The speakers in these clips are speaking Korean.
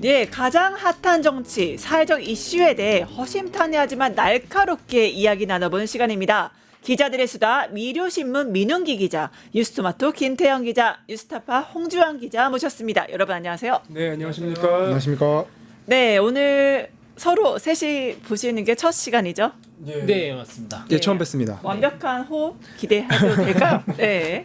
예, 가장 핫한 정치, 사회적 이슈에 대해 허심탄회하지만 날카롭게 이야기 나눠보는 시간입니다. 기자들의 수다, 미료신문 민웅기 기자, 뉴스토마토 김태형 기자, 뉴스타파 홍주환 기자 모셨습니다. 여러분 안녕하세요. 네, 안녕하십니까. 안녕하십니까. 네, 오늘 서로 셋이 보시는 게 첫 시간이죠? 예. 네, 맞습니다. 네. 예, 처음 뵙습니다. 완벽한 호흡 기대해도 될까요? 네.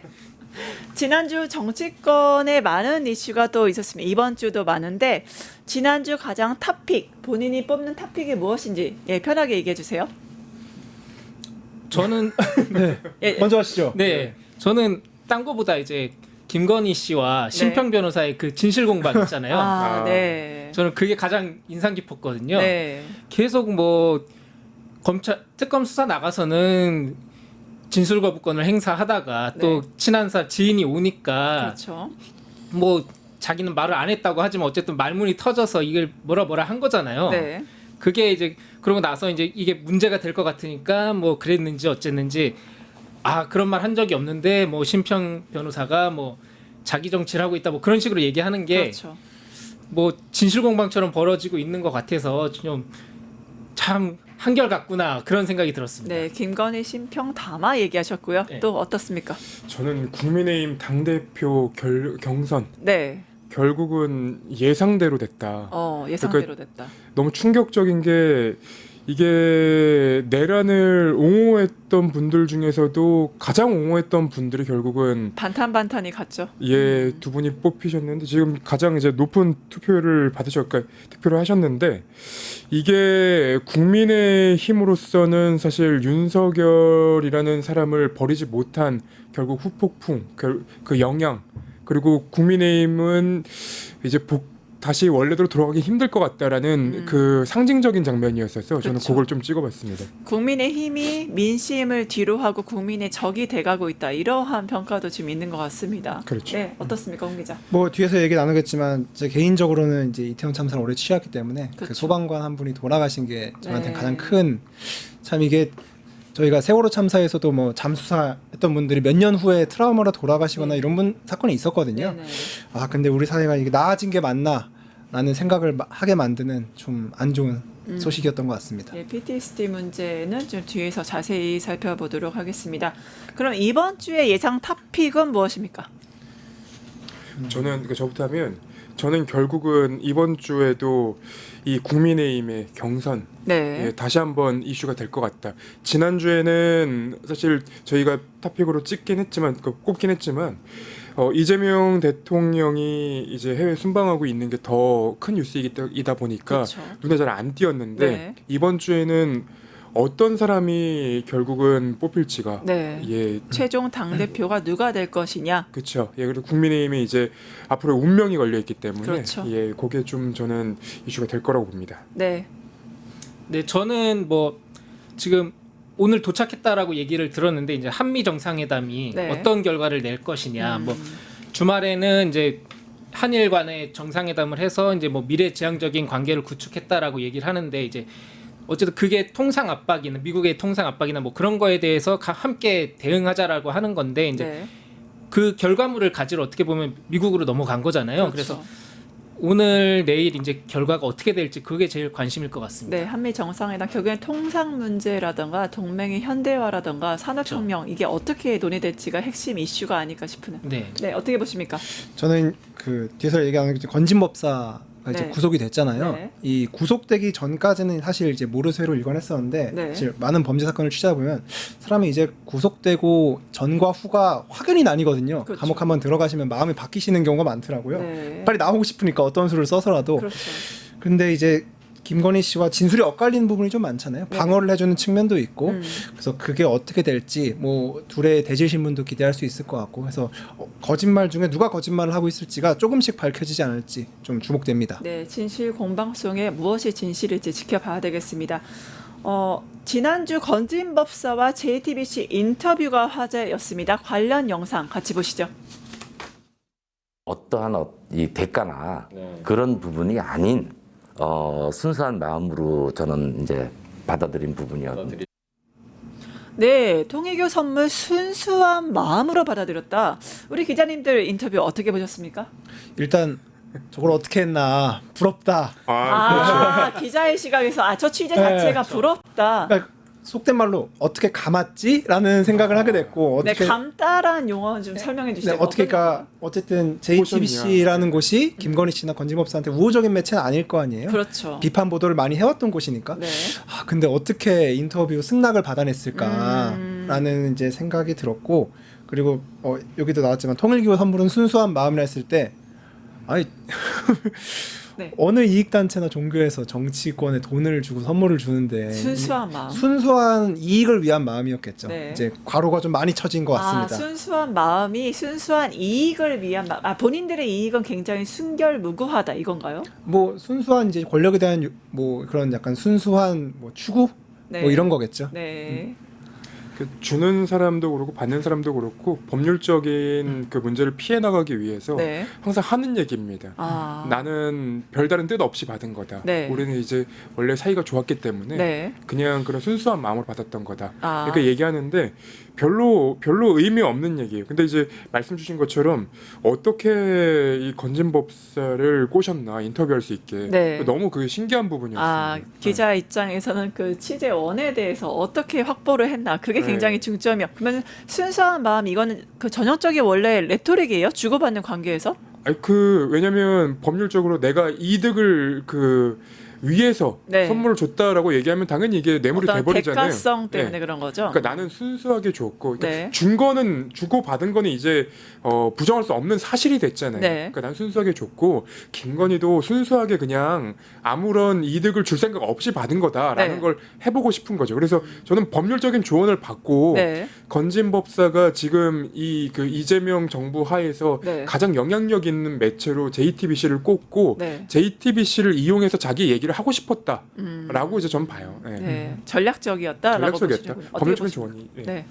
지난주 정치권에 많은 이슈가 또 있었습니다. 이번 주도 많은데 지난주 가장 탑픽, 본인이 뽑는 탑픽이 무엇인지 편하게 얘기해 주세요. 저는 예, 먼저 하시죠. 네, 저는 딴 거보다 이제 김건희 씨와 신평 변호사의 그 진실 공방 있잖아요. 네. 저는 그게 가장 인상 깊었거든요. 네. 계속 뭐 검찰 특검 수사 나가서는 진술 거부권을 행사하다가 또 친한 지인이 오니까 그렇죠. 뭐 자기는 말을 안 했다고 하지만 어쨌든 말문이 터져서 이걸 뭐라 한 거잖아요. 네. 그게 이제 그러고 나서 이제 이게 문제가 될 것 같으니까 뭐 그랬는지 어쨌는지 그런 말 한 적이 없는데 뭐 신평 변호사가 뭐 자기 정치를 하고 있다 뭐 그런 식으로 얘기하는 게 그렇죠. 뭐 진실 공방처럼 벌어지고 있는 것 같아서 좀 참 한결같구나 그런 생각이 들었습니다. 네, 김건희 신평 담화 얘기하셨고요. 네. 또 어떻습니까? 저는 국민의힘 당대표 경선 네. 결국은 예상대로 됐다. 예상대로 됐다. 너무 충격적인 게 이게 내란을 옹호했던 분들 중에서도 가장 옹호했던 분들이 결국은 반탄반탄이 갔죠. 두 분이 뽑히셨는데 지금 가장 이제 높은 투표를 투표를 하셨는데 이게 국민의 힘으로서는 사실 윤석열이라는 사람을 버리지 못한 결국 후폭풍 그 영향 그리고 국민의힘은 이제 다시 원래대로 돌아가기 힘들 것 같다라는 그 상징적인 장면이었어서 저는 그렇죠. 그걸 좀 찍어봤습니다. 국민의힘이 민심을 뒤로하고 국민의 적이 돼가고 있다. 이러한 평가도 지금 있는 것 같습니다. 그렇죠. 네, 어떻습니까, 홍 기자? 뭐 뒤에서 얘기 나누겠지만 제 개인적으로는 이제 이태원 참사를 오래 취재했기 때문에 그렇죠. 그 소방관 한 분이 돌아가신 게 저한테 네. 가장 큰 참 이게 저희가 세월호 참사에서도 뭐 잠수사했던 분들이 몇 년 후에 트라우마로 돌아가시거나 이런 사건이 있었거든요. 네네. 근데 우리 사회가 이게 나아진 게 맞나라는 생각을 하게 만드는 좀 안 좋은 소식이었던 것 같습니다. PTSD 문제는 좀 뒤에서 자세히 살펴보도록 하겠습니다. 그럼 이번 주의 예상 탑픽은 무엇입니까? 저는 저부터 하면 저는 결국은 이번 주에도 이 국민의힘의 경선 다시 한번 이슈가 될 것 같다. 지난주에는 사실 저희가 탑픽으로 꼽긴 했지만 이재명 대통령이 이제 해외 순방하고 있는 게 더 큰 뉴스이다 보니까 그렇죠. 눈에 잘 안 띄었는데 네. 이번 주에는 어떤 사람이 결국은 뽑힐지가 최종 당 대표가 누가 될 것이냐. 그렇죠. 그리고 국민의힘이 이제 앞으로 운명이 걸려 있기 때문에 그렇죠. 그게 좀 저는 이슈가 될 거라고 봅니다. 네. 네, 저는 뭐 지금 오늘 도착했다라고 얘기를 들었는데 이제 한미 정상회담이 어떤 결과를 낼 것이냐. 뭐 주말에는 이제 한일 간의 정상회담을 해서 이제 뭐 미래지향적인 관계를 구축했다라고 얘기를 하는데 이제 어쨌든 그게 통상 압박이나 미국의 통상 압박이나 뭐 그런 거에 대해서 함께 대응하자라고 하는 건데 이제 그 결과물을 가지러 어떻게 보면 미국으로 넘어간 거잖아요. 그렇죠. 그래서 오늘 내일 이제 결과가 어떻게 될지 그게 제일 관심일 것 같습니다. 네, 한미 정상회담 결국엔 통상 문제라든가 동맹의 현대화라든가 산업혁명 이게 어떻게 논의될지가 핵심 이슈가 아닐까 싶으네요. 네. 네, 어떻게 보십니까? 저는 그 뒤에서 얘기하는 게 건진법사가 이제 구속이 됐잖아요. 네. 이 구속되기 전까지는 사실 이제 모르쇠로 일관했었는데 사실 많은 범죄 사건을 취재해 보면 사람이 이제 구속되고 전과 후가 확연히 나뉘거든요. 그렇죠. 감옥 한번 들어가시면 마음이 바뀌시는 경우가 많더라고요. 네. 빨리 나오고 싶으니까 어떤 수를 써서라도. 그렇죠. 근데 이제 김건희 씨와 진술이 엇갈리는 부분이 좀 많잖아요. 방어를 해주는 측면도 있고, 그래서 그게 어떻게 될지 뭐 둘의 대질 신문도 기대할 수 있을 것 같고, 그래서 거짓말 중에 누가 거짓말을 하고 있을지가 조금씩 밝혀지지 않을지 좀 주목됩니다. 네, 진실 공방 속에 무엇이 진실일지 지켜봐야 되겠습니다. 지난주 건진법사와 JTBC 인터뷰가 화제였습니다. 관련 영상 같이 보시죠. 어떠한 이 대가나 그런 부분이 아닌 순수한 마음으로 저는 이제 받아들인 부분이었는데. 네, 통일교 선물 순수한 마음으로 받아들였다. 우리 기자님들 인터뷰 어떻게 보셨습니까? 일단 저걸 어떻게 했나 부럽다. 기자의 시각에서 저 취재 자체가 부럽다. 그러니까 속된 말로 어떻게 감았지라는 생각을 하게 됐고 네, 어떻게 감따라는 용어 좀 설명해 주시죠. 어떻게 그러니까 어쨌든 JTBC라는 곳이 김건희 씨나 건진법사한테 우호적인 매체는 아닐 거 아니에요. 그렇죠. 비판 보도를 많이 해왔던 곳이니까. 네. 근데 어떻게 인터뷰 승낙을 받아냈을까라는 이제 생각이 들었고 그리고 여기도 나왔지만 통일기호 선물은 순수한 마음이라 했을 때 아니 네. 어느 이익단체나 종교에서 정치권에 돈을 주고 선물을 주는데 순수한 마음. 순수한 이익을 위한 마음이었겠죠. 네. 이제 과로가 좀 많이 쳐진 것 같습니다. 순수한 마음이 순수한 이익을 위한 본인들의 이익은 굉장히 순결무구하다 이건가요? 뭐 순수한 이제 권력에 대한 뭐 그런 약간 순수한 뭐 추구 네. 뭐 이런 거겠죠. 네. 그 주는 사람도 그렇고 받는 사람도 그렇고 법률적인 그 문제를 피해 나가기 위해서 네. 항상 하는 얘기입니다. 나는 별다른 뜻 없이 받은 거다. 네. 우리는 이제 원래 사이가 좋았기 때문에 네. 그냥 그런 순수한 마음으로 받았던 거다. 이렇게 얘기하는데 별로 의미 없는 얘기예요. 근데 이제 말씀 주신 것처럼 어떻게 이 건진법사를 꼬셨나 인터뷰할 수 있게 네. 너무 그게 신기한 부분이었어요. 기자 입장에서는 그 취재원에 대해서 어떻게 확보를 했나 그게 굉장히 중점이요. 그러면 순수한 마음 이거는 그 전형적인 원래 레토릭이에요? 주고받는 관계에서? 왜냐면 법률적으로 내가 이득을 위해서 네. 선물을 줬다라고 얘기하면 당연히 이게 뇌물이 어떤 돼버리잖아요. 대가성 때문에 네. 그런 거죠. 그러니까 나는 순수하게 줬고 그러니까 네. 준 거는 주고 받은 거는 이제 부정할 수 없는 사실이 됐잖아요. 네. 그러니까 난 순수하게 줬고 김건희도 순수하게 그냥 아무런 이득을 줄 생각 없이 받은 거다라는 네. 걸 해보고 싶은 거죠. 그래서 저는 법률적인 조언을 받고 네. 건진법사가 지금 이재명 정부 하에서 네. 가장 영향력 있는 매체로 JTBC를 꼽고 네. JTBC를 이용해서 자기 얘기를 하고 싶었다라고 이제 전 봐요. 네. 네. 전략적이었다라고 전략적이었다. 보시는군요. 법률적인 조언이. 네. 네.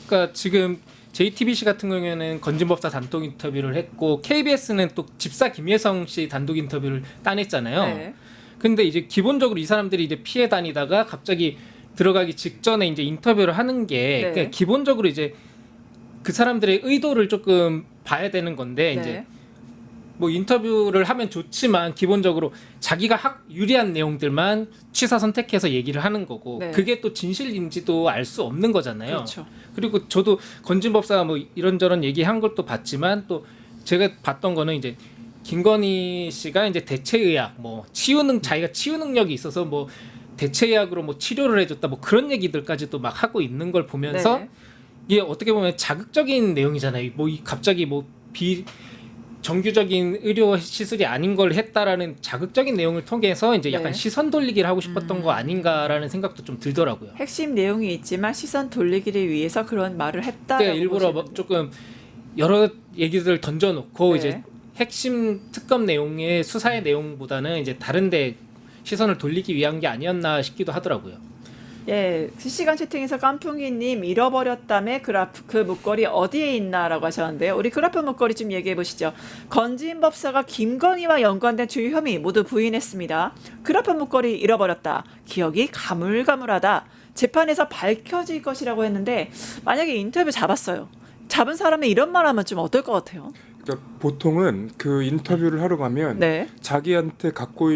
그러니까 지금 JTBC 같은 경우에는 건진법사 단독 인터뷰를 했고 KBS는 또 집사 김예성 씨 단독 인터뷰를 따냈잖아요. 네. 근데 이제 기본적으로 이 사람들이 이제 피해 다니다가 갑자기 들어가기 직전에 이제 인터뷰를 하는 게 네. 그러니까 기본적으로 이제 그 사람들의 의도를 조금 봐야 되는 건데 네. 이제 뭐 인터뷰를 하면 좋지만 기본적으로 자기가 유리한 내용들만 취사 선택해서 얘기를 하는 거고 네. 그게 또 진실인지도 알 수 없는 거잖아요. 그렇죠. 그리고 저도 건진법사가 뭐 이런저런 얘기한 것도 봤지만 또 제가 봤던 거는 이제 김건희 씨가 이제 대체의학 뭐 자기가 치유 능력이 있어서 뭐 대체의학으로 뭐 치료를 해줬다 뭐 그런 얘기들까지도 막 하고 있는 걸 보면서 네. 이게 어떻게 보면 자극적인 내용이잖아요. 뭐 갑자기 뭐 정규적인 의료 시술이 아닌 걸 했다라는 자극적인 내용을 통해서 이제 약간 네. 시선 돌리기를 하고 싶었던 거 아닌가라는 생각도 좀 들더라고요. 핵심 내용이 있지만 시선 돌리기를 위해서 그런 말을 했다. 그때 일부러 뭐 조금 여러 얘기들을 던져놓고 네. 이제 핵심 특검 내용의 수사의 내용보다는 이제 다른데 시선을 돌리기 위한 게 아니었나 싶기도 하더라고요. 예, 실시간 채팅에서 깐풍이님 잃어버렸다며 그래프 그 목걸이 어디에 있나라고 하셨는데요. 우리 그래프 목걸이 좀 얘기해 보시죠. 건진법사가 김건희와 연관된 주요 혐의 모두 부인했습니다. 그래프 목걸이 잃어버렸다. 기억이 가물가물하다. 재판에서 밝혀질 것이라고 했는데 만약에 인터뷰 잡았어요. 잡은 사람이 이런 말하면 좀 어떨 것 같아요? 그러니까 보통은 그 인터뷰를 하러 가면 네. 자기가 갖고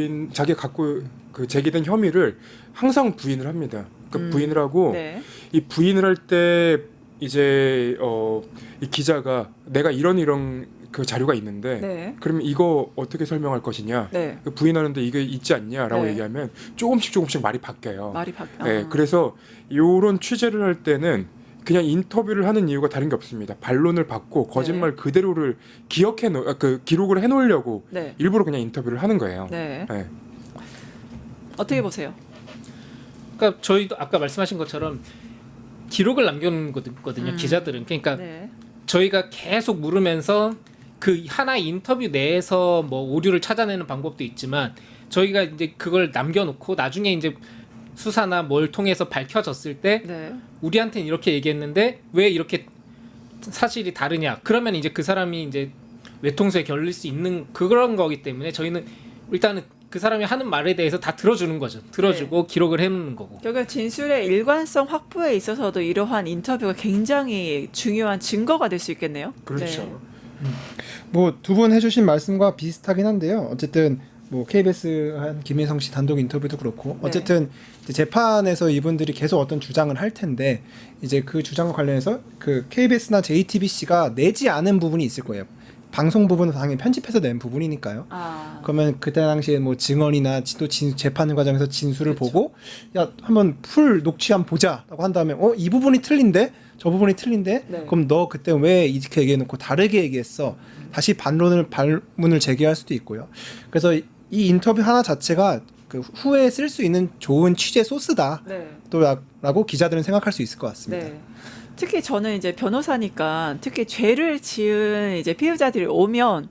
제기된 혐의를 항상 부인을 합니다. 그러니까 부인을 하고 네. 이 부인을 할 때 이제 이 기자가 내가 이런 그 자료가 있는데 네. 그러면 이거 어떻게 설명할 것이냐 네. 부인하는데 이게 있지 않냐라고 네. 얘기하면 조금씩 말이 바뀌어요. 말이 바뀌어. 네, 그래서 이런 취재를 할 때는 그냥 인터뷰를 하는 이유가 다른 게 없습니다. 반론을 받고 거짓말 그대로를 기록을 해놓으려고 네. 일부러 그냥 인터뷰를 하는 거예요. 네. 네. 어떻게 보세요? 그러니까 저희도 아까 말씀하신 것처럼 기록을 남겨놓은 거거든요. 기자들은. 그러니까 네. 저희가 계속 물으면서 그 하나의 인터뷰 내에서 뭐 오류를 찾아내는 방법도 있지만 저희가 이제 그걸 남겨놓고 나중에 이제 수사나 뭘 통해서 밝혀졌을 때 네. 우리한테는 이렇게 얘기했는데 왜 이렇게 사실이 다르냐? 그러면 이제 그 사람이 이제 외통수에 결릴 수 있는 그런 거기 때문에 저희는 일단은 그 사람이 하는 말에 대해서 다 들어주는 거죠. 들어주고 기록을 해놓는 거고. 결국 진술의 일관성 확보에 있어서도 이러한 인터뷰가 굉장히 중요한 증거가 될 수 있겠네요. 그렇죠. 네. 뭐 두 분 해주신 말씀과 비슷하긴 한데요. 어쨌든 뭐 KBS 한 김혜성 씨 단독 인터뷰도 그렇고 어쨌든 이제 재판에서 이분들이 계속 어떤 주장을 할 텐데 이제 그 주장과 관련해서 그 KBS나 JTBC가 내지 않은 부분이 있을 거예요. 방송 부분은 당연히 편집해서 낸 부분이니까요. 그러면 그때 당시에 뭐 증언이나 또 재판 과정에서 진술을 그렇죠. 보고 야 한번 풀 녹취 한번 보자라고 한 다음에 이 부분이 틀린데 저 부분이 틀린데 네. 그럼 너 그때 왜 이렇게 얘기해놓고 다르게 얘기했어? 다시 발문을 제기할 수도 있고요. 그래서 이 인터뷰 하나 자체가 그 후에 쓸 수 있는 좋은 취재 소스다. 네. 라고 기자들은 생각할 수 있을 것 같습니다. 네. 특히 저는 이제 변호사니까 특히 죄를 지은 이제 피해자들이 오면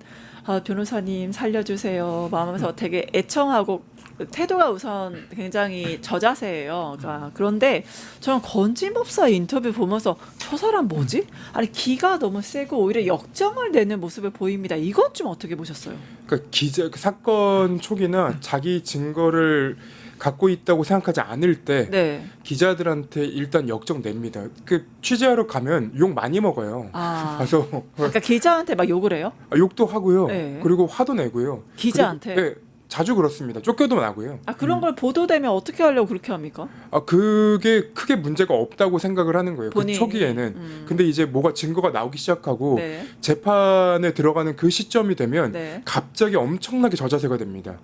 변호사님 살려주세요 마음에서 되게 애청하고 태도가 우선 굉장히 저자세예요. 그런데 저는 건진법사 인터뷰 보면서 저 사람 뭐지? 아니 기가 너무 세고 오히려 역정을 내는 모습을 보입니다. 이건 좀 어떻게 보셨어요? 그러니까 그 사건 초기나 자기 증거를 갖고 있다고 생각하지 않을 때 네. 기자들한테 일단 역정 냅니다. 그 취재하러 가면 욕 많이 먹어요. 가서 그러니까 기자한테 막 욕을 해요? 욕도 하고요. 네. 그리고 화도 내고요. 기자한테? 그리고, 네, 자주 그렇습니다. 쫓겨도 나고요. 그런 걸 보도되면 어떻게 하려고 그렇게 합니까? 그게 크게 문제가 없다고 생각을 하는 거예요. 그 본인이? 초기에는. 근데 이제 뭐가 증거가 나오기 시작하고 네. 재판에 들어가는 그 시점이 되면 네. 갑자기 엄청나게 저자세가 됩니다.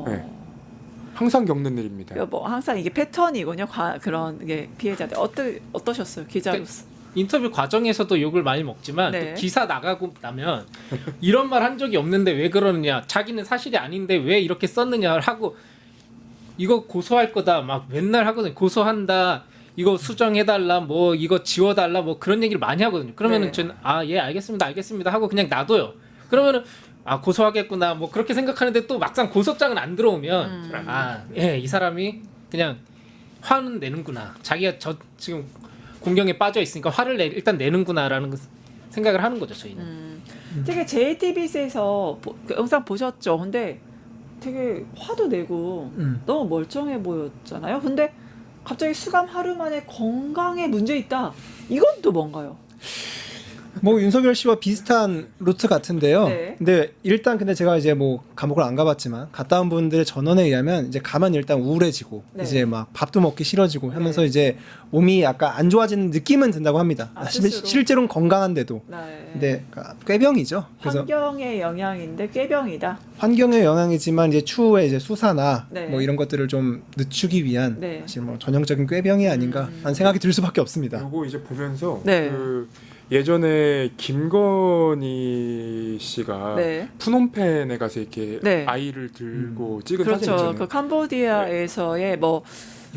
네. 항상 겪는 일입니다. 뭐 항상 이게 패턴이군요. 그런 게 피해자들 어떠셨어요, 기자로서? 인터뷰 과정에서도 욕을 많이 먹지만 네. 또 기사 나가고 나면 이런 말 한 적이 없는데 왜 그러느냐, 자기는 사실이 아닌데 왜 이렇게 썼느냐 하고 이거 고소할 거다 막 맨날 하거든요. 고소한다, 이거 수정해달라, 뭐 이거 지워달라, 뭐 그런 얘기를 많이 하거든요. 그러면은 네. 저는 예 알겠습니다 하고 그냥 놔둬요. 그러면은 고소하겠구나 뭐 그렇게 생각하는데 또 막상 고소장은 안 들어오면 이 사람이 그냥 화는 내는구나, 자기가 지금 공경에 빠져 있으니까 화를 일단 내는구나라는 생각을 하는 거죠, 저희는. 되게 JTBC에서 그 영상 보셨죠? 근데 되게 화도 내고 너무 멀쩡해 보였잖아요. 근데 갑자기 수감 하루 만에 건강에 문제 있다. 이건 또 뭔가요? 뭐 윤석열 씨와 비슷한 루트 같은데요. 네. 근데 제가 이제 뭐 감옥을 안 가봤지만 갔다 온 분들의 전언에 의하면 이제 가면 일단 우울해지고 네. 이제 막 밥도 먹기 싫어지고 하면서 네. 이제 몸이 약간 안 좋아지는 느낌은 든다고 합니다. 스스로? 실제로는 건강한데도. 네. 근데 꾀병이죠. 그래서 환경의 영향인데 꾀병이다. 환경의 영향이지만 이제 추후에 이제 수사나 네. 뭐 이런 것들을 좀 늦추기 위한 네. 사실 뭐 전형적인 꾀병이 아닌가 하는 생각이 들 수밖에 없습니다. 요거 이제 보면서 네. 그 예전에 김건희 씨가 네. 푸놈펜에 가서 이렇게 네. 아이를 들고 찍은 사진 그렇죠. 있잖아요. 그 캄보디아에서의 뭐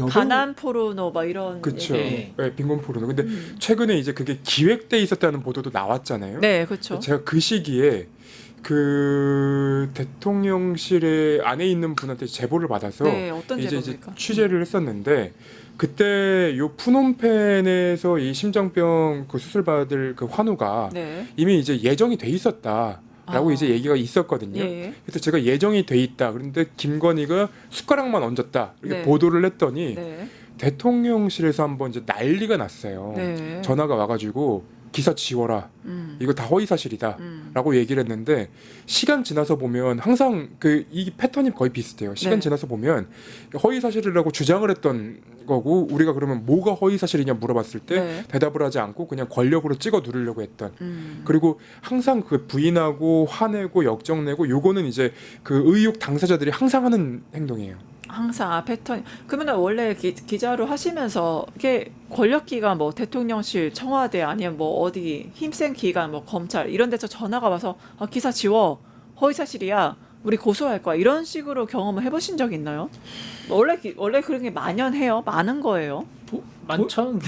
가난 포르노 막 이런 그렇죠. 얘기. 네, 빈곤 포르노. 근데 최근에 이제 그게 기획돼 있었다는 보도도 나왔잖아요. 네, 그렇죠. 제가 그 시기에 그 대통령실에 안에 있는 분한테 제보를 받아서 네, 어떤 이제 제보입니까? 취재를 했었는데 그때 요 푸놈펜에서 이 심장병 그 수술 받을 그 환우가 네. 이미 이제 예정이 돼 있었다라고 이제 얘기가 있었거든요. 예. 그래서 제가 예정이 돼 있다. 그런데 김건희가 숟가락만 얹었다 이렇게 네. 보도를 했더니 네. 대통령실에서 한번 이제 난리가 났어요. 네. 전화가 와가지고 기사 지워라. 이거 다 허위 사실이다. 라고 얘기를 했는데 시간 지나서 보면 항상 이 패턴이 거의 비슷해요. 시간 네. 지나서 보면 허위 사실이라고 주장을 했던 거고 우리가 그러면 뭐가 허위 사실이냐 물어봤을 때 네. 대답을 하지 않고 그냥 권력으로 찍어 누르려고 했던 음. 그리고 항상 그 부인하고 화내고 역정내고 요거는 이제 그 의혹 당사자들이 항상 하는 행동이에요. 항상 패턴. 그러면 원래 기자로 하시면서 이게 권력기관 뭐 대통령실, 청와대 아니면 뭐 어디 힘센 기관 뭐 검찰 이런 데서 전화가 와서 기사 지워 허위 사실이야 우리 고소할 거야 이런 식으로 경험을 해보신 적 있나요? 원래 그런 게 만연해요. 많은 거예요. 많죠.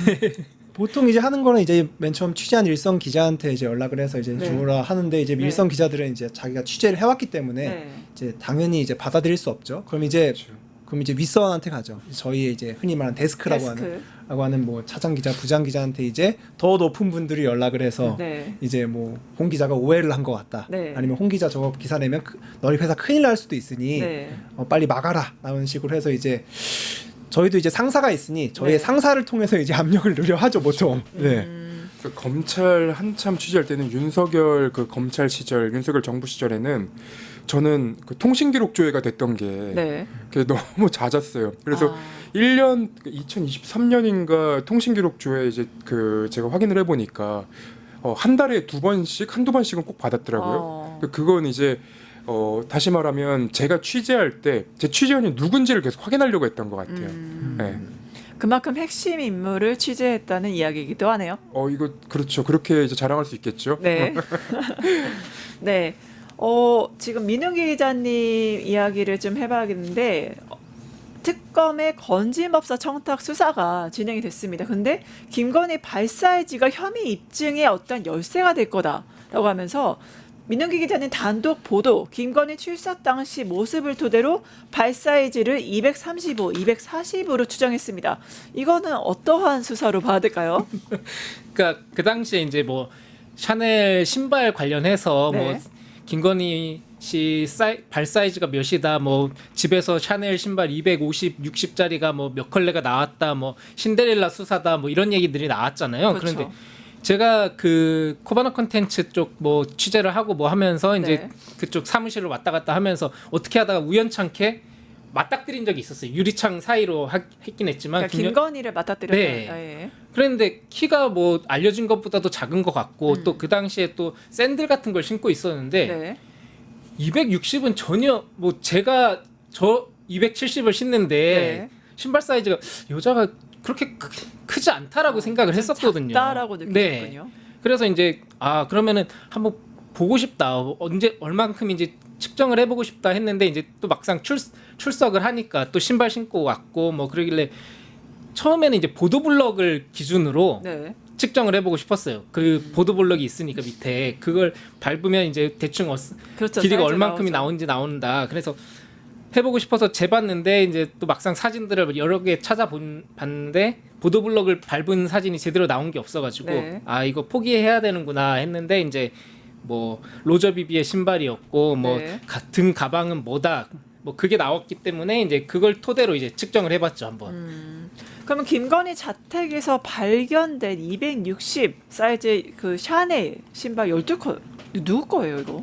보통 이제 하는 거는 이제 맨 처음 취재한 일선 기자한테 이제 연락을 해서 이제 네. 주라 하는데 이제 네. 일선 기자들은 이제 자기가 취재를 해왔기 때문에 네. 이제 당연히 이제 받아들일 수 없죠. 그럼 이제 윗선한테 가죠. 저희의 이제 흔히 말하는 데스크라고 하는 뭐 차장 기자, 부장 기자한테 이제 더 높은 분들이 연락을 해서 네. 이제 뭐 홍 기자가 오해를 한 것 같다. 네. 아니면 홍 기자 저거 기사 내면 너희 회사 큰일 날 수도 있으니 네. 빨리 막아라. 라는 식으로 해서 이제 저희도 이제 상사가 있으니 저희의 네. 상사를 통해서 이제 압력을 느려 하죠 보통. 네. 그 검찰 한참 취재할 때는 윤석열 그 검찰 시절, 윤석열 정부 시절에는 저는 그 통신기록 조회가 됐던 게 네. 그게 너무 잦았어요. 그래서 아. 1년 2023년인가 통신기록 조회 이제 그 제가 확인을 해보니까 한 달에 한두 번씩은 꼭 받았더라고요. 그건 이제 다시 말하면 제가 취재할 때 제 취재원이 누군지를 계속 확인하려고 했던 것 같아요. 네. 그만큼 핵심 인물을 취재했다는 이야기이기도 하네요. 이거 그렇죠. 그렇게 이제 자랑할 수 있겠죠. 네. 네. 지금 민웅기 기자님 이야기를 좀 해봐야겠는데 특검의 건진법사 청탁 수사가 진행이 됐습니다. 근데 김건희 발사이지가 혐의 입증의 어떤 열쇠가 될 거다라고 하면서 민웅기 기자님 단독 보도, 김건희 출석 당시 모습을 토대로 발사이지를 235, 240으로 추정했습니다. 이거는 어떠한 수사로 봐야 될까요? 그러니까 그 당시에 이제 뭐 샤넬 신발 관련해서 네. 뭐 김건희 씨 발 사이즈가 몇이다, 뭐 집에서 샤넬 신발 250, 60짜리가 뭐 몇 컬레가 나왔다, 뭐 신데렐라 수사다, 뭐 이런 얘기들이 나왔잖아요. 그렇죠. 그런데 제가 그 코바나 콘텐츠 쪽 뭐 취재를 하고 뭐 하면서 이제 네. 그쪽 사무실로 왔다 갔다 하면서 어떻게 하다가 우연찮게 맞닥뜨린 적이 있었어요. 유리창 사이로 했긴 했지만 그러니까 김건희를 맞닥뜨렸다. 네. 예. 그랬는데 키가 뭐 알려진 것보다도 작은 것 같고 또 그 당시에 또 샌들 같은 걸 신고 있었는데 네. 260은 전혀 뭐 제가 저 270을 신는데 네. 신발 사이즈가 여자가 그렇게 크지 않다라고 생각을 했었거든요. 작다라고 느끼셨군요. 네. 그래서 이제 그러면은 한번 보고 싶다. 언제 얼만큼인지 측정을 해보고 싶다 했는데 이제 또 막상 출석을 하니까 또 신발 신고 왔고 뭐 그러길래 처음에는 이제 보도블럭을 기준으로 네. 측정을 해보고 싶었어요. 그 보도블럭이 있으니까 밑에 그걸 밟으면 이제 대충 그렇죠. 길이가 사이즈가 얼만큼이 나오죠. 나오는지 나온다. 그래서 해보고 싶어서 재봤는데 이제 또 막상 사진들을 여러 개 찾아봤는데 보도블럭을 밟은 사진이 제대로 나온 게 없어가지고 네. 이거 포기해야 되는구나 했는데 이제 뭐 로저비비의 신발이었고 뭐 네. 등 가방은 뭐다 뭐 그게 나왔기 때문에 이제 그걸 토대로 이제 측정을 해봤죠 한번. 그러면 김건희 자택에서 발견된 260 사이즈 그 샤넬 신발 12컬 누구 거예요, 이거?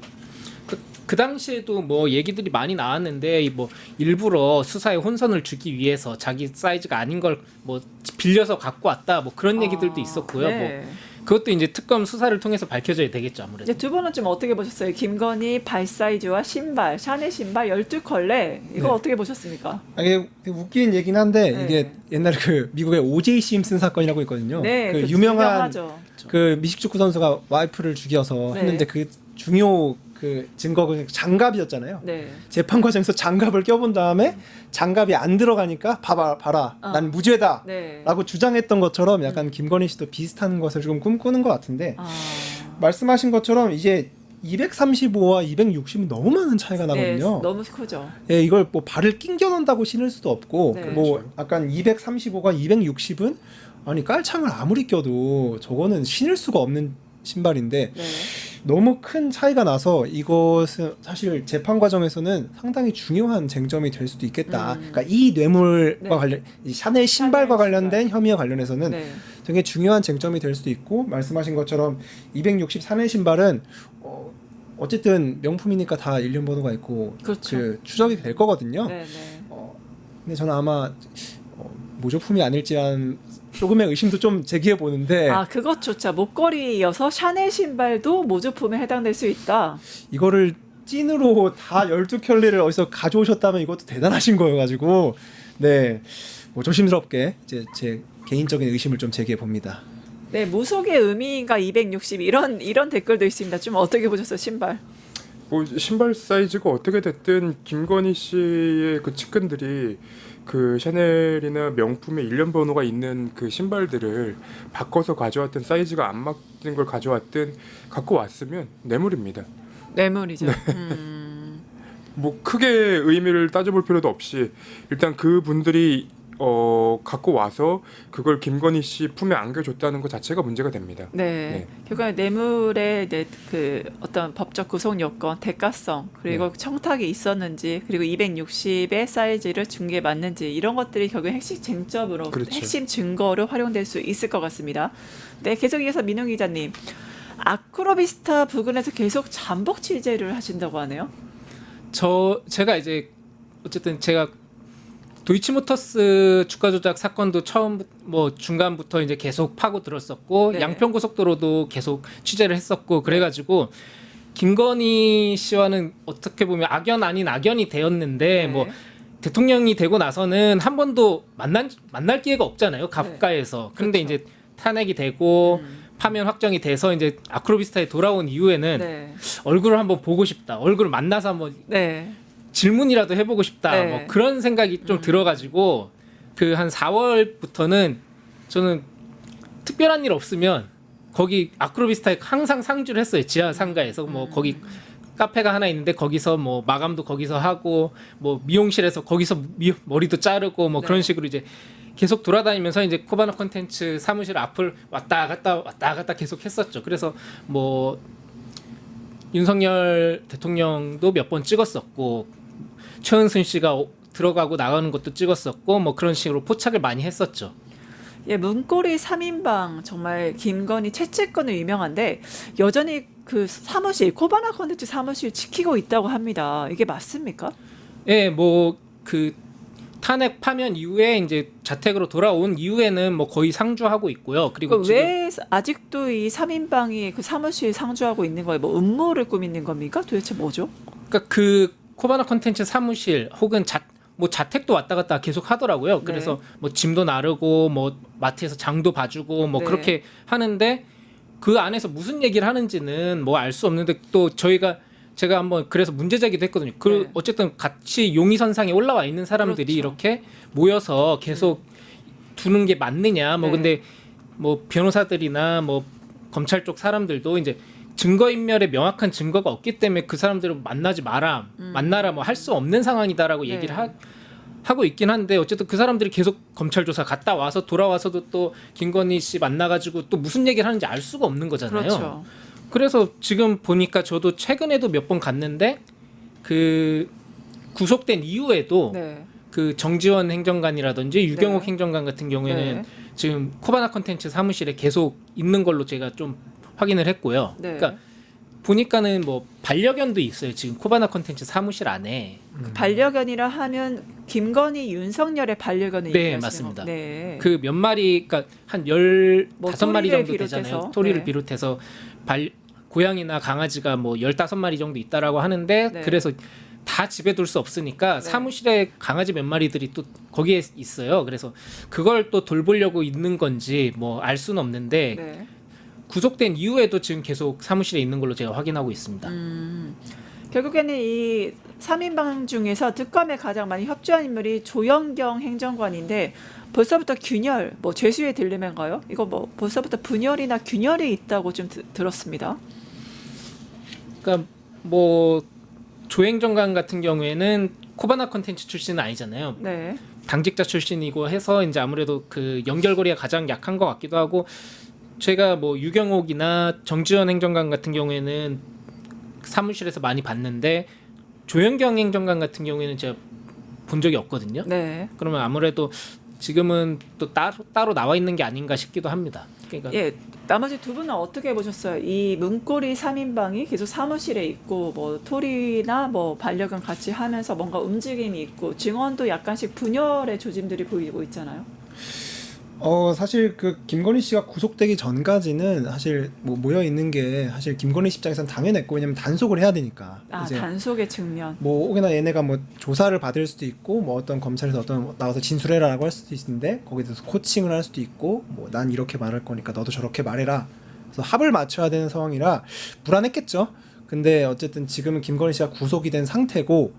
그 당시에도 뭐 얘기들이 많이 나왔는데 뭐 일부러 수사에 혼선을 주기 위해서 자기 사이즈가 아닌 걸 뭐 빌려서 갖고 왔다 뭐 그런 얘기들도 있었고요. 네. 뭐 그것도 이제 특검 수사를 통해서 밝혀져야 되겠죠 아무래도. 이제 두 분은 좀 어떻게 보셨어요? 김건희 발 사이즈와 신발, 샤넬 신발 12컬레 이거 네. 어떻게 보셨습니까? 이게 되게 웃긴 얘긴 한데 네. 이게 옛날에 그 미국의 O.J. 심슨 사건이라고 있거든요. 네, 그 그 유명한 유명하죠. 그 미식축구 선수가 와이프를 죽여서 네. 했는데 그 중요 그 증거가 장갑이었잖아요. 네. 재판 과정에서 장갑을 껴본 다음에 장갑이 안 들어가니까 봐라 난 무죄다 네. 라고 주장했던 것처럼 약간 김건희 씨도 비슷한 것을 좀 꿈꾸는 것 같은데 아. 말씀하신 것처럼 이제 235와 260은 너무 많은 차이가 네, 나거든요. 너무 크죠. 예, 이걸 뭐 발을 낑겨 넣는다고 신을 수도 없고 네. 뭐 약간 235가 260은 아니 깔창을 아무리 껴도 저거는 신을 수가 없는 신발인데 네. 너무 큰 차이가 나서 이것은 사실 재판 과정에서는 상당히 중요한 쟁점이 될 수도 있겠다. 그러니까 이 뇌물과 네. 관련, 이 샤넬 신발과 샤넬 관련된 혐의와 관련해서는 네. 되게 중요한 쟁점이 될 수도 있고 말씀하신 것처럼 260 샤넬 신발은 어쨌든 명품이니까 다 일련 번호가 있고 그렇죠. 그 추적이 될 거거든요. 네, 네. 근데 저는 아마 모조품이 아닐지한 조금의 의심도 좀 제기해 보는데 그것조차 목걸이여서 샤넬 신발도 모조품에 해당될 수 있다. 이거를 찐으로 다 12켤레를 어디서 가져오셨다면 이것도 대단하신 거여가지고 네, 뭐 조심스럽게 제 개인적인 의심을 좀 제기해 봅니다. 네, 무속의 의미인가 260 이런 댓글도 있습니다. 좀 어떻게 보셨어요, 신발? 뭐 신발 사이즈가 어떻게 됐든 김건희 씨의 그 측근들이 그 샤넬이나 명품의 일련 번호가 있는 그 신발들을 바꿔서 가져왔든 사이즈가 안 맞는 걸 가져왔든 갖고 왔으면 뇌물입니다. 뇌물이죠. 뭐 크게 의미를 따져볼 필요도 없이 일단 그분들이 갖고 와서 그걸 김건희 씨 품에 안겨줬다는 것 자체가 문제가 됩니다. 네. 결국 뇌물의 그 어떤 법적 구속 요건, 대가성, 그리고 청탁이 있었는지, 그리고 260의 사이즈를 준 게 맞는지 이런 것들이 결국 핵심 쟁점으로 그렇죠. 핵심 증거로 활용될 수 있을 것 같습니다. 네, 계속 이어서 민웅 기자님. 아크로비스타 부근에서 계속 잠복 취재를 하신다고 하네요. 제가 이제 어쨌든 제가 도이치모터스 주가 조작 사건도 처음 뭐 중간부터 이제 계속 파고 들었었고 네. 양평고속도로도 계속 취재를 했었고 그래가지고 김건희 씨와는 어떻게 보면 악연 아닌 악연이 되었는데 네. 뭐 대통령이 되고 나서는 한 번도 만날 기회가 없잖아요 가까이에서. 그런데 그렇죠. 이제 탄핵이 되고 파면 확정이 돼서 이제 아크로비스타에 돌아온 이후에는 네. 얼굴을 한번 보고 싶다. 얼굴을 만나서 한번 네. 질문이라도 해보고 싶다. 네. 뭐 그런 생각이 좀 들어가지고 그 한 4월부터는 저는 특별한 일 없으면 거기 아크로비스타에 항상 상주를 했어요. 지하 상가에서 뭐 거기 카페가 하나 있는데 거기서 뭐 마감도 거기서 하고 뭐 미용실에서 거기서 머리도 자르고 뭐 그런 식으로 이제 계속 돌아다니면서 이제 코바나 콘텐츠 사무실 앞을 왔다 갔다 계속 했었죠. 그래서 뭐 윤석열 대통령도 몇 번 찍었었고 최은순 씨가 들어가고 나가는 것도 찍었었고 뭐 그런 식으로 포착을 많이 했었죠. 예, 문고리 3인방 정말 김건희 채찍건은 유명한데 여전히 그 사무실 코바나 콘텐츠 사무실 지키고 있다고 합니다. 이게 맞습니까? 예, 뭐 그 탄핵 파면 이후에 이제 자택으로 돌아온 이후에는 뭐 거의 상주하고 있고요. 그리고 지금 왜 아직도 이 3인방이 그 사무실 상주하고 있는 거예요? 뭐 음모를 꾸미는 겁니까? 도대체 뭐죠? 그러니까 그 코바나 콘텐츠 사무실 혹은 뭐 자택도 왔다 갔다 계속 하더라고요. 그래서 뭐 짐도 나르고 뭐 마트에서 장도 봐주고 뭐 네. 그렇게 하는데 그 안에서 무슨 얘기를 하는지는 뭐 알 수 없는데 또 제가 한번 그래서 문제 제기도 했거든요. 네. 어쨌든 같이 용의선상에 올라와 있는 사람들이 그렇죠. 이렇게 모여서 계속 두는 게 맞느냐. 뭐 네. 근데 뭐 변호사들이나 뭐 검찰 쪽 사람들도 이제 증거인멸에 명확한 증거가 없기 때문에 그 사람들을 만나라 뭐 할 수 없는 상황이다라고 네. 얘기를 하고 있긴 한데 어쨌든 그 사람들이 계속 검찰 조사 갔다 와서 돌아와서도 또 김건희 씨 만나가지고 또 무슨 얘기를 하는지 알 수가 없는 거잖아요. 그렇죠. 그래서 지금 보니까 저도 최근에도 몇 번 갔는데 그 구속된 이후에도 네. 그 정지원 행정관이라든지 유경옥 네. 행정관 같은 경우에는 네. 지금 코바나 콘텐츠 사무실에 계속 있는 걸로 제가 좀 확인을 했고요. 네. 그러니까 보니까는 뭐 반려견도 있어요. 지금 코바나 콘텐츠 사무실 안에. 그 반려견이라 하면 김건희 윤석열의 반려견을 네, 얘기하시는 맞습니다. 거. 네. 그 몇 마리, 그러니까 한 15마리 뭐 정도 토리를 되잖아요. 비롯해서. 토리를 네. 비롯해서 고양이나 강아지가 뭐 15마리 정도 있다라고 하는데 네. 그래서 다 집에 둘 수 없으니까 네. 사무실에 강아지 몇 마리들이 또 거기에 있어요. 그래서 그걸 또 돌보려고 있는 건지 뭐 알 수는 없는데 네. 구속된 이후에도 지금 계속 사무실에 있는 걸로 제가 확인하고 있습니다. 결국에는 이 3인방 중에서 특검에 가장 많이 협조한 인물이 조영경 행정관인데 벌써부터 균열, 뭐 죄수에 들리면가요? 이거 뭐 벌써부터 분열이나 균열이 있다고 좀 들었습니다. 그러니까 뭐 조행정관 같은 경우에는 코바나 콘텐츠 출신은 아니잖아요. 네. 당직자 출신이고 해서 이제 아무래도 그 연결고리가 가장 약한 것 같기도 하고 제가 뭐 유경옥이나 정지원 행정관 같은 경우에는 사무실에서 많이 봤는데 조영경 행정관 같은 경우에는 제가 본 적이 없거든요. 네. 그러면 아무래도 지금은 또 따로 나와 있는 게 아닌가 싶기도 합니다. 그러니까 예. 나머지 두 분은 어떻게 보셨어요? 이 문고리 3인방이 계속 사무실에 있고 뭐 토리나 뭐 반려견 같이 하면서 뭔가 움직임이 있고 증언도 약간씩 분열의 조짐들이 보이고 있잖아요. 사실 그 김건희 씨가 구속되기 전까지는 사실 뭐 모여 있는 게 사실 김건희 씨 입장에서는 당연했고 왜냐면 단속을 해야 되니까. 아, 이제 단속의 측면. 뭐 혹여나 얘네가 뭐 조사를 받을 수도 있고 뭐 어떤 검찰에서 어떤 나와서 진술해라라고 할 수도 있는데 거기에 대해서 코칭을 할 수도 있고 뭐 난 이렇게 말할 거니까 너도 저렇게 말해라. 그래서 합을 맞춰야 되는 상황이라 불안했겠죠. 근데 어쨌든 지금은 김건희 씨가 구속이 된 상태고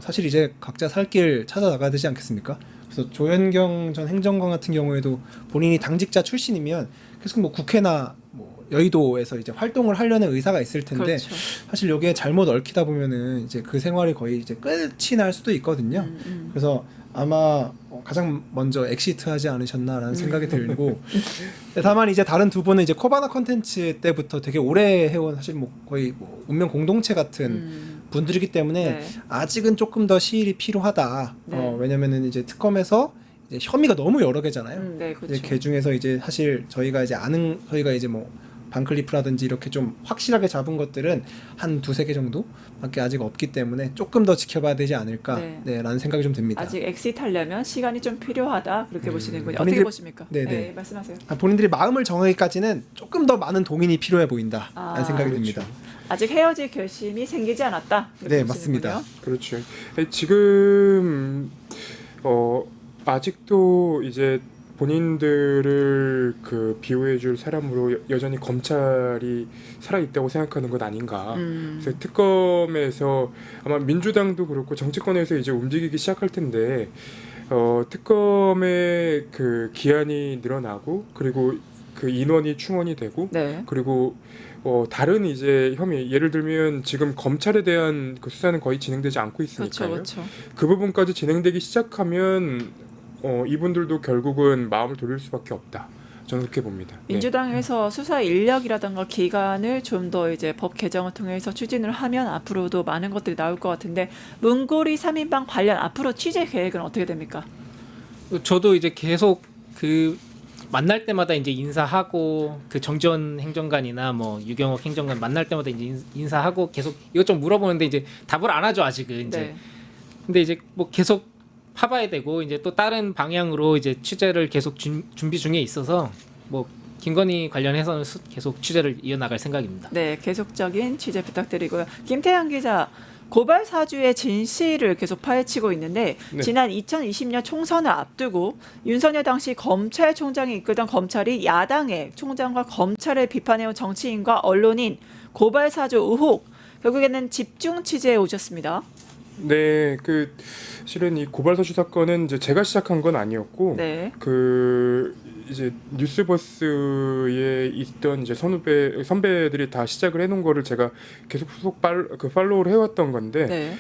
사실 이제 각자 살 길 찾아 나가야 되지 않겠습니까? 그래서 조현경 전 행정관 같은 경우에도 본인이 당직자 출신이면 계속 뭐 국회나 뭐 여의도에서 이제 활동을 하려는 의사가 있을 텐데 그렇죠. 사실 여기에 잘못 얽히다 보면은 이제 그 생활이 거의 이제 끝이 날 수도 있거든요. 그래서 아마 가장 먼저 엑시트하지 않으셨나라는 생각이 들고 다만 이제 다른 두 분은 이제 코바나 컨텐츠 때부터 되게 오래 해온 사실 뭐 거의 뭐 운명 공동체 같은 분들이기 때문에 네. 아직은 조금 더 시일이 필요하다. 네. 왜냐면은 이제 특검에서 이제 혐의가 너무 여러 개잖아요. 네, 그렇죠. 이제 그 중에서 이제 사실 저희가 이제 뭐 반클리프라든지 이렇게 좀 확실하게 잡은 것들은 한 두세 개 정도밖에 아직 없기 때문에 조금 더 지켜봐야 되지 않을까 네. 라는 생각이 좀 듭니다. 아직 엑시트하려면 시간이 좀 필요하다 그렇게 보시는군요. 어떻게 본인들- 보십니까? 네네. 네, 말씀하세요. 본인들이 마음을 정하기까지는 조금 더 많은 동인이 필요해 보인다라는 아, 생각이 그렇죠. 듭니다. 아직 헤어질 결심이 생기지 않았다. 이렇게 네, 보시는군요. 맞습니다. 그렇죠. 지금 아직도 이제 본인들을 그 비호해줄 사람으로 여전히 검찰이 살아 있다고 생각하는 것 아닌가. 그래서 특검에서 아마 민주당도 그렇고 정치권에서 이제 움직이기 시작할 텐데 특검의 그 기한이 늘어나고 그리고 그 인원이 충원이 되고 네. 그리고 다른 이제 혐의 예를 들면 지금 검찰에 대한 그 수사는 거의 진행되지 않고 그렇죠, 있으니까요. 그렇죠. 그 부분까지 진행되기 시작하면 이분들도 결국은 마음을 돌릴 수밖에 없다. 저는 그렇게 봅니다. 네. 민주당에서 수사 인력이라든가 기간을 좀 더 이제 법 개정을 통해서 추진을 하면 앞으로도 많은 것들이 나올 것 같은데 문고리 3인방 관련 앞으로 취재 계획은 어떻게 됩니까? 저도 이제 계속 그 만날 때마다 이제 인사하고 그 정지원 행정관이나 뭐 유경옥 행정관 만날 때마다 이제 인사하고 계속 이것저것 물어보는데 이제 답을 안 하죠 아직은 이제. 네. 근데 이제 뭐 계속 파봐야 되고 이제 또 다른 방향으로 이제 취재를 계속 준비 중에 있어서 뭐 김건희 관련해서는 계속 취재를 이어나갈 생각입니다. 네, 계속적인 취재 부탁드리고요. 김태형 기자, 고발 사주의 진실을 계속 파헤치고 있는데 네. 지난 2020년 총선을 앞두고 윤석열 당시 검찰총장이 이끌던 검찰이 야당의 총장과 검찰을 비판해온 정치인과 언론인 고발 사주 의혹 결국에는 집중 취재에 오셨습니다. 네, 그 실은 이 고발사주 사건은 이제 제가 시작한 건 아니었고, 네. 그 이제 뉴스버스에 있던 이제 선배들이 다 시작을 해놓은 거를 제가 계속 팔로우를 해왔던 건데, 네.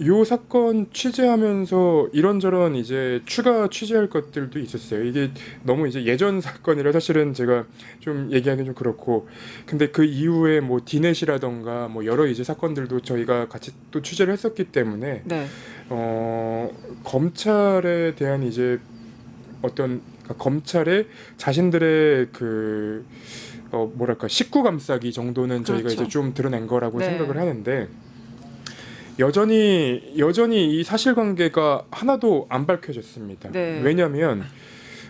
요 사건 취재하면서 이런저런 이제 추가 취재할 것들도 있었어요. 이게 너무 이제 예전 사건이라 사실은 제가 좀 얘기하기 좀 그렇고, 근데 그 이후에 뭐 디넷이라던가 뭐 여러 이제 사건들도 저희가 같이 또 취재를 했었기 때문에 네. 검찰에 대한 이제 어떤 그러니까 검찰의 자신들의 그 뭐랄까 식구 감싸기 정도는 저희가 그렇죠. 이제 좀 드러낸 거라고 네. 생각을 하는데. 여전히 이 사실관계가 하나도 안 밝혀졌습니다. 네. 왜냐하면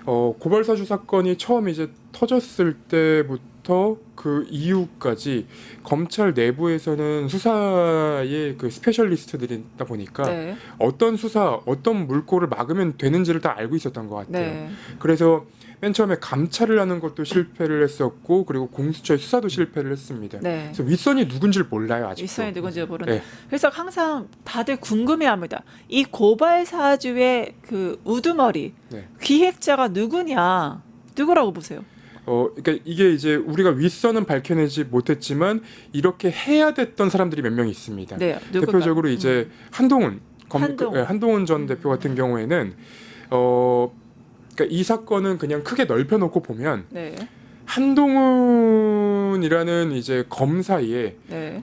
고발사주 사건이 처음 이제 터졌을 때부터 그 이후까지 검찰 내부에서는 수사의 그 스페셜리스트들이다 보니까 네. 어떤 수사, 어떤 물꼬를 막으면 되는지를 다 알고 있었던 것 같아요. 네. 그래서 맨 처음에 감찰을 하는 것도 실패를 했었고 그리고 공수처의 수사도 실패를 했습니다. 네. 그래서 윗선이 누군지를 몰라요 아직도. 윗선이 누군지 모르는. 네. 그래서 항상 다들 궁금해합니다. 이 고발 사주의 그 우두머리 네. 기획자가 누구냐? 누구라고 보세요? 그러니까 이게 이제 우리가 윗선은 밝혀내지 못했지만 이렇게 해야 됐던 사람들이 몇 명 있습니다. 네, 누군가요? 대표적으로 이제 한동훈 한동훈. 한동훈 전 대표 같은 경우에는 그러니까 이 사건은 그냥 크게 넓혀놓고 보면 네, 한동훈이라는 이제 검사의 네,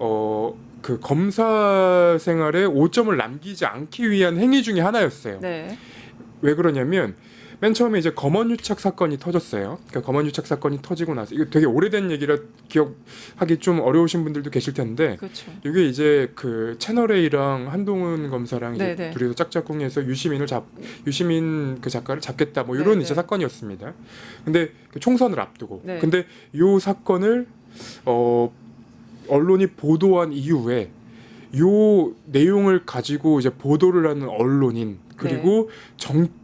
그 검사 생활에 오점을 남기지 않기 위한 행위 중에 하나였어요. 네, 왜 그러냐면 맨 처음에 이제 검언유착 사건이 터졌어요. 그러니까 검언유착 사건이 터지고 나서 이거 되게 오래된 얘기라 기억하기 좀 어려우신 분들도 계실 텐데 그렇죠. 이게 이제 그 채널 A랑 한동훈 검사랑 이제 네네. 둘이서 짝짝꿍해서 유시민 그 작가를 잡겠다 뭐 이런 네네. 이제 사건이었습니다. 근데 그 총선을 앞두고 네. 근데 요 사건을 언론이 보도한 이후에 요 내용을 가지고 이제 보도를 하는 언론인 그리고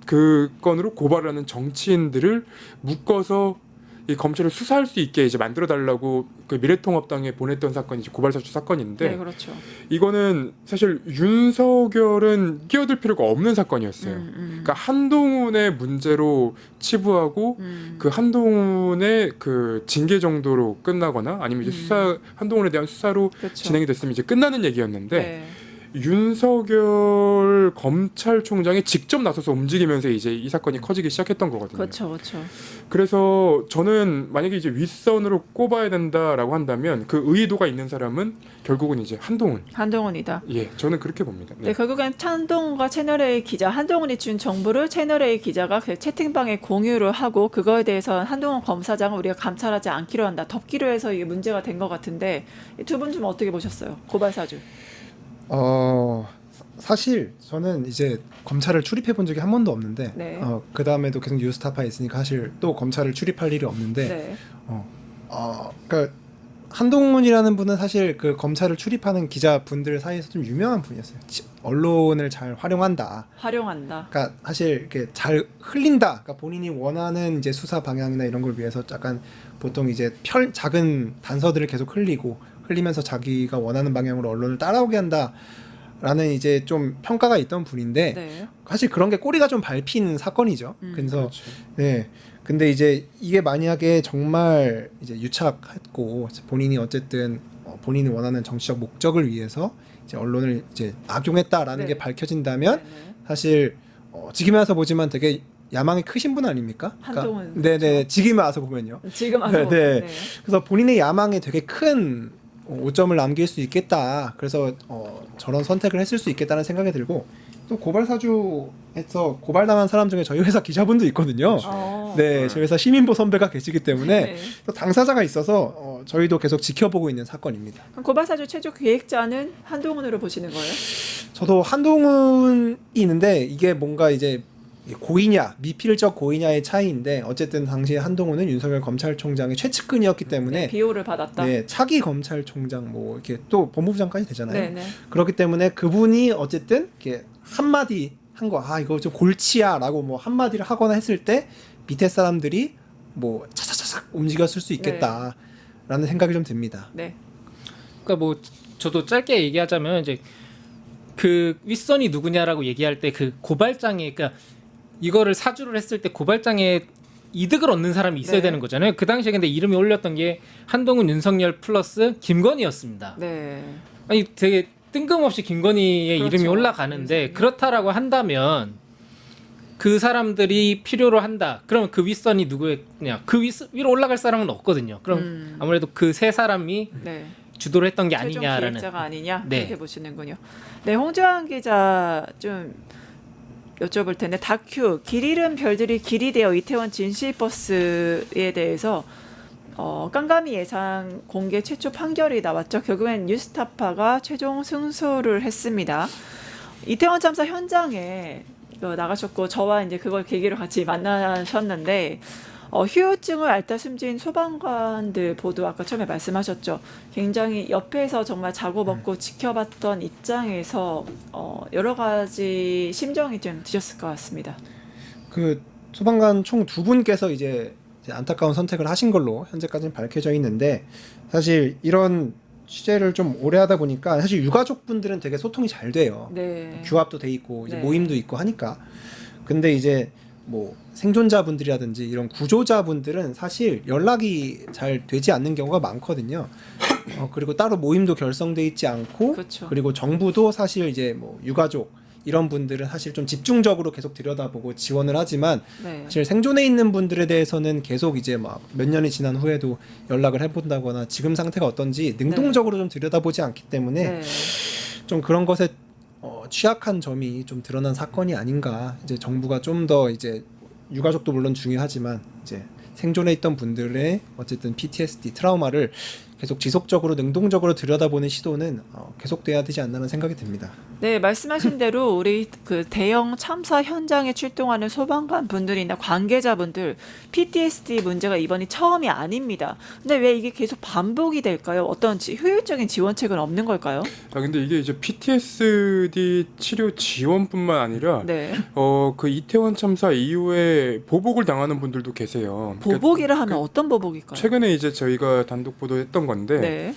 그 건으로 고발을 하는 정치인들을 묶어서 이 검찰을 수사할 수 있게 이제 만들어 달라고 그 미래통합당에 보냈던 사건이 이제 고발사주 사건인데 네, 그렇죠. 이거는 사실 윤석열은 끼어들 필요가 없는 사건이었어요. 그러니까 한동훈의 문제로 치부하고 그 한동훈의 그 징계 정도로 끝나거나 아니면 이제 한동훈에 대한 수사로 그렇죠. 진행이 됐으면 이제 끝나는 얘기였는데 네. 윤석열 검찰총장이 직접 나서서 움직이면서 이제 이 사건이 커지기 시작했던 거거든요. 그렇죠, 그렇죠. 그래서 저는 만약에 이제 윗선으로 꼽아야 된다라고 한다면 그 의도가 있는 사람은 결국은 이제 한동훈. 한동훈이다. 예, 저는 그렇게 봅니다. 네, 결국엔 한동훈과 채널A 기자, 한동훈이 준 정보를 채널A 기자가 그 채팅방에 공유를 하고 그거에 대해서 한동훈 검사장을 우리가 감찰하지 않기로 한다, 덮기로 해서 이게 문제가 된 것 같은데 두 분 좀 어떻게 보셨어요? 고발 사주. 사실 저는 이제 검찰을 출입해 본 적이 한 번도 없는데 네. 그 다음에도 계속 뉴스타파에 있으니까 사실 또 검찰을 출입할 일이 없는데 네. 그러니까 한동훈이라는 분은 사실 그 검찰을 출입하는 기자분들 사이에서 좀 유명한 분이었어요. 언론을 잘 활용한다. 활용한다. 그러니까 사실 이렇게 잘 흘린다. 그러니까 본인이 원하는 이제 수사 방향이나 이런 걸 위해서 약간 보통 이제 작은 단서들을 계속 흘리면서 자기가 원하는 방향으로 언론을 따라오게 한다라는 이제 좀 평가가 있던 분인데 네. 사실 그런 게 꼬리가 좀 밟힌 사건이죠. 그래서 그렇죠. 네. 근데 이제 이게 만약에 정말 이제 유착했고 본인이 어쨌든 본인이 원하는 정치적 목적을 위해서 이제 언론을 이제 악용했다라는 네. 게 밝혀진다면 네. 사실 지금에 와서 보지만 되게 야망이 크신 분 아닙니까? 한동훈. 네네. 그렇죠. 지금에 와서 보면요. 지금 와서 네. 그래서 본인의 야망에 되게 큰 오점을 남길 수 있겠다. 그래서 저런 선택을 했을 수 있겠다는 생각이 들고 또 고발 사주에서 고발당한 사람 중에 저희 회사 기자분도 있거든요. 네, 저희 회사 시민보 선배가 계시기 때문에 네. 또 당사자가 있어서 저희도 계속 지켜보고 있는 사건입니다. 그럼 고발 사주 최종 기획자는 한동훈으로 보시는 거예요? 저도 한동훈이 있는데 이게 뭔가 이제 고의냐 미필적 고의냐의 차이인데 어쨌든 당시에 한동훈은 윤석열 검찰총장의 최측근이었기 때문에 비호를 받았다. 네, 차기 검찰총장 뭐 이렇게 또 법무부장까지 되잖아요. 네, 네. 그렇기 때문에 그분이 어쨌든 이렇게 한마디 한 거, 이거 좀 골치야라고 뭐 한마디를 하거나 했을 때 밑에 사람들이 뭐 차차차차 움직였을 수 있겠다라는 생각이 좀 듭니다. 네. 그러니까 뭐 저도 짧게 얘기하자면 이제 그 윗선이 누구냐라고 얘기할 때 그 고발장에 그러니까 이거를 사주를 했을 때 고발장에 이득을 얻는 사람이 있어야 네. 되는 거잖아요. 그 당시에 근데 이름이 올렸던 게 한동훈, 윤석열 플러스 김건희였습니다. 네. 아니 되게 뜬금없이 김건희의 그렇죠. 이름이 올라가는데 그렇다라고 한다면 그 사람들이 필요로 한다. 그러면 그 윗선이 누구냐? 그 위로 올라갈 사람은 없거든요. 그럼 아무래도 그 세 사람이 네. 주도를 했던 게 최종 아니냐라는. 기획자가 아니냐 네. 이렇게 보시는군요. 네, 홍주환 기자 좀 여쭤볼 텐데 다큐 길 잃은 별들이 길이 되어 이태원 진실버스에 대해서 깜깜이 예상 공개 최초 판결이 나왔죠. 결국엔 뉴스타파가 최종 승소를 했습니다. 이태원 참사 현장에 나가셨고 저와 이제 그걸 계기로 같이 만나셨는데 휴유증을 앓다 숨진 소방관들 보도 아까 처음에 말씀하셨죠. 굉장히 옆에서 정말 자고 먹고 지켜봤던 입장에서 여러 가지 심정이 좀 드셨을 것 같습니다. 그 소방관 총 2분께서 이제 안타까운 선택을 하신 걸로 현재까지는 밝혀져 있는데 사실 이런 취재를 좀 오래 하다 보니까 사실 유가족분들은 되게 소통이 잘 돼요. 네. 규합도 돼 있고 이제 네. 모임도 있고 하니까. 근데 이제 뭐 생존자분들이라든지 이런 구조자분들은 사실 연락이 잘 되지 않는 경우가 많거든요. 그리고 따로 모임도 결성돼 있지 않고 그렇죠. 그리고 정부도 사실 이제 뭐 유가족 이런 분들은 사실 좀 집중적으로 계속 들여다보고 지원을 하지만 네. 사실 생존해 있는 분들에 대해서는 계속 이제 막 몇 년이 지난 후에도 연락을 해본다거나 지금 상태가 어떤지 능동적으로 좀 들여다보지 않기 때문에 네. 좀 그런 것에 취약한 점이 좀 드러난 사건이 아닌가. 이제 정부가 좀 더 이제 유가족도 물론 중요하지만 이제 생존해 있던 분들의 어쨌든 PTSD 트라우마를 계속 지속적으로 능동적으로 들여다보는 시도는 계속돼야 되지 않나는 생각이 듭니다. 네, 말씀하신 대로 우리 그 대형 참사 현장에 출동하는 소방관 분들이나 관계자분들 PTSD 문제가 이번이 처음이 아닙니다. 근데 왜 이게 계속 반복이 될까요? 어떤 효율적인 지원책은 없는 걸까요? 근데 이게 이제 PTSD 치료 지원뿐만 아니라 네. 그 이태원 참사 이후에 보복을 당하는 분들도 계세요. 보복이라 하면 어떤 보복일까요? 최근에 이제 저희가 단독 보도했던 건데 네.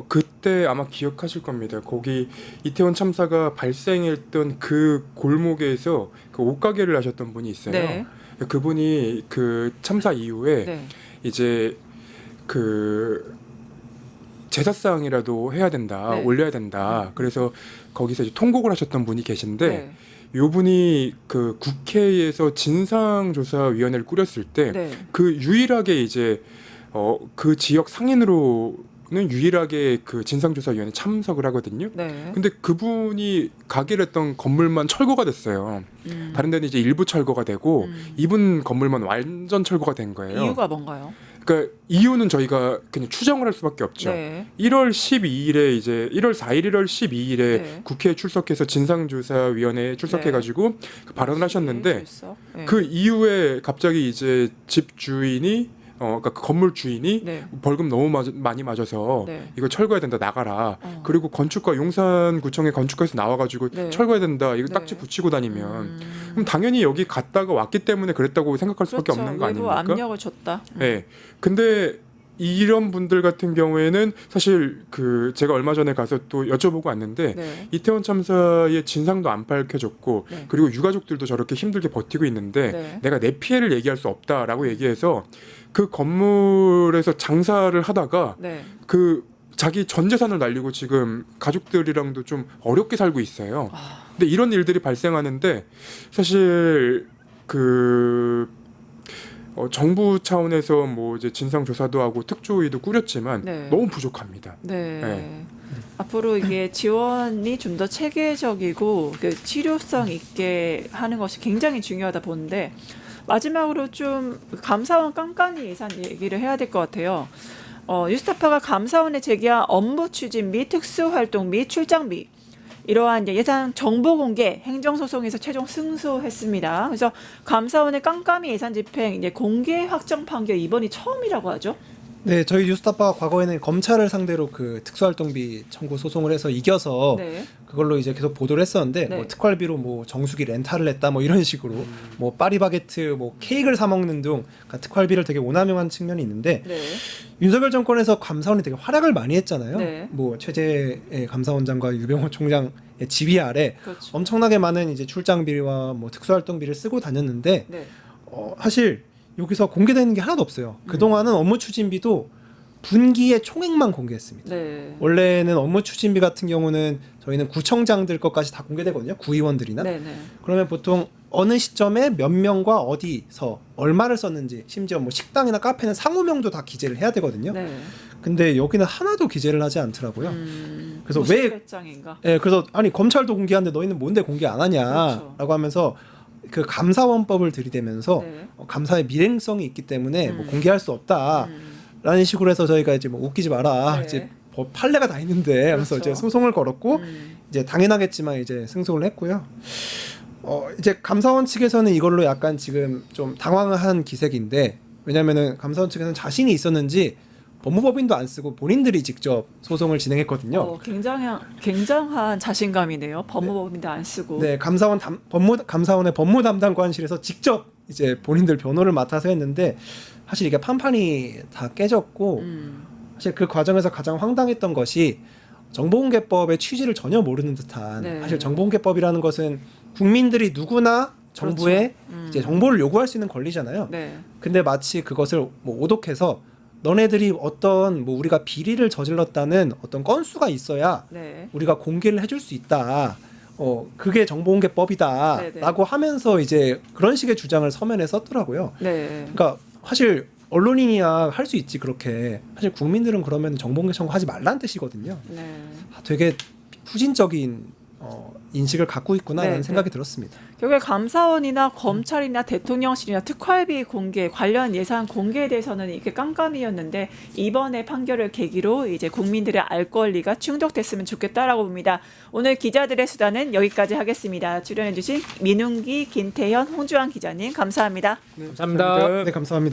그때 아마 기억하실 겁니다. 거기 이태원 참사가 발생했던 그 골목에서 그 옷가게를 하셨던 분이 있어요. 네. 그분이 그 참사 이후에 네. 이제 그 제사상이라도 해야 된다, 네. 올려야 된다. 그래서 거기서 이제 통곡을 하셨던 분이 계신데 네. 요 분이 그 국회에서 진상조사위원회를 꾸렸을 때 그 네. 유일하게 이제 그 지역 상인으로는 유일하게 그 진상조사위원회 참석을 하거든요. 네. 근데 그분이 가게를 했던 건물만 철거가 됐어요. 다른 데는 이제 일부 철거가 되고 이분 건물만 완전 철거가 된 거예요. 이유가 뭔가요? 그러니까 이유는 저희가 그냥 추정을 할 수밖에 없죠. 네. 1월 12일에 이제 1월 4일, 1월 12일에 네. 국회에 출석해서 진상조사위원회에 출석해가지고 그 발언을 하셨는데 출석. 네. 그 이후에 갑자기 이제 집 주인이 그러니까 그 건물 주인이 네. 벌금 너무 많이 맞아서 네. 이거 철거해야 된다 나가라. 그리고 건축가 용산구청의 건축가에서 나와가지고 네. 철거해야 된다 이거 네. 딱지 붙이고 다니면 그럼 당연히 여기 갔다가 왔기 때문에 그랬다고 생각할 수밖에 그렇죠. 없는 거 외부 아닙니까? 압력을 줬다. 네. 근데 이런 분들 같은 경우에는 사실 그 제가 얼마 전에 가서 또 여쭤보고 왔는데 네. 이태원 참사의 진상도 안 밝혀졌고 네. 그리고 유가족들도 저렇게 힘들게 버티고 있는데 네. 내가 내 피해를 얘기할 수 없다라고 얘기해서 그 건물에서 장사를 하다가 네. 그 자기 전 재산을 날리고 지금 가족들이랑도 좀 어렵게 살고 있어요. 근데 이런 일들이 발생하는데 사실 그 정부 차원에서 뭐 이제 진상 조사도 하고 특조위도 꾸렸지만 네. 너무 부족합니다. 네. 네. 앞으로 이게 지원이 좀 더 체계적이고 그 치료성 있게 하는 것이 굉장히 중요하다 보는데 마지막으로 좀 감사원 깐깐이 예산 얘기를 해야 될 것 같아요. 뉴스타파가 감사원에 제기한 업무 추진 및 특수활동 및 출장비 이러한 이제 예산 정보 공개 행정소송에서 최종 승소했습니다. 그래서 감사원의 깜깜이 예산 집행 이제 공개 확정 판결 이번이 처음이라고 하죠. 네, 저희 뉴스타파가 과거에는 검찰을 상대로 그 특수활동비 청구 소송을 해서 이겨서 네. 그걸로 이제 계속 보도를 했었는데 네. 뭐 특활비로 뭐 정수기 렌탈을 했다 뭐 이런 식으로 뭐 파리바게트 뭐 케이크를 사 먹는 등 특활비를 되게 오남용한 측면이 있는데 네. 윤석열 정권에서 감사원이 되게 활약을 많이 했잖아요. 네. 뭐 최재 감사원장과 유병호 총장의 지휘 아래 그렇죠. 엄청나게 많은 이제 출장비와 뭐 특수활동비를 쓰고 다녔는데 네. 사실 여기서 공개되는 게 하나도 없어요. 그동안은 업무 추진비도 분기의 총액만 공개했습니다. 네. 원래는 업무 추진비 같은 경우는 저희는 구청장들 것까지 다 공개되거든요. 구의원들이나. 네. 네. 그러면 보통 어느 시점에 몇 명과 어디서 얼마를 썼는지 심지어 뭐 식당이나 카페는 상호명도 다 기재를 해야 되거든요. 네. 근데 여기는 하나도 기재를 하지 않더라고요. 그래서 무슨 왜 배짱인가? 예, 그래서 아니 검찰도 공개하는데 너희는 뭔데 공개 안 하냐라고 그렇죠. 하면서 그 감사원법을 들이대면서 네. 감사의 밀행성이 있기 때문에 뭐 공개할 수 없다라는 식으로 해서 저희가 이제 뭐 웃기지 마라 네. 이제 법 판례가 다 있는데 하면서 그렇죠. 이제 소송을 걸었고 이제 당연하겠지만 이제 승소를 했고요. 이제 감사원 측에서는 이걸로 약간 지금 좀 당황한 기색인데 왜냐면은 감사원 측에서는 자신이 있었는지 법무법인도 안 쓰고 본인들이 직접 소송을 진행했거든요. 굉장한 자신감이네요. 법무법인도 안 쓰고. 네, 감사원의 법무 담당관실에서 직접 이제 본인들 변호를 맡아서 했는데 사실 이게 판판이 다 깨졌고 사실 그 과정에서 가장 황당했던 것이 정보공개법의 취지를 전혀 모르는 듯한 네. 사실 정보공개법이라는 것은 국민들이 누구나 정부에 그렇죠. 이제 정보를 요구할 수 있는 권리잖아요. 네. 근데 마치 그것을 뭐 오독해서 너네들이 어떤 뭐 우리가 비리를 저질렀다는 어떤 건수가 있어야 네. 우리가 공개를 해줄 수 있다. 그게 정보공개법이다라고 하면서 이제 그런 식의 주장을 서면에 썼더라고요. 네. 그러니까 사실 언론인이야 할 수 있지 그렇게. 사실 국민들은 그러면 정보공개 청구하지 말라는 뜻이거든요. 네. 되게 후진적인 인식을 갖고 있구나라는 네, 생각이 들었습니다. 결국에 감사원이나 검찰이나 대통령실이나 특활비 공개 관련 예산 공개에 대해서는 이렇게 깜깜이었는데 이번에 판결을 계기로 이제 국민들의 알 권리가 충족됐으면 좋겠다라고 봅니다. 오늘 기자들의 수다는 여기까지 하겠습니다. 출연해주신 민웅기, 김태현, 홍주환 기자님 감사합니다. 감사합니다. 네, 감사합니다.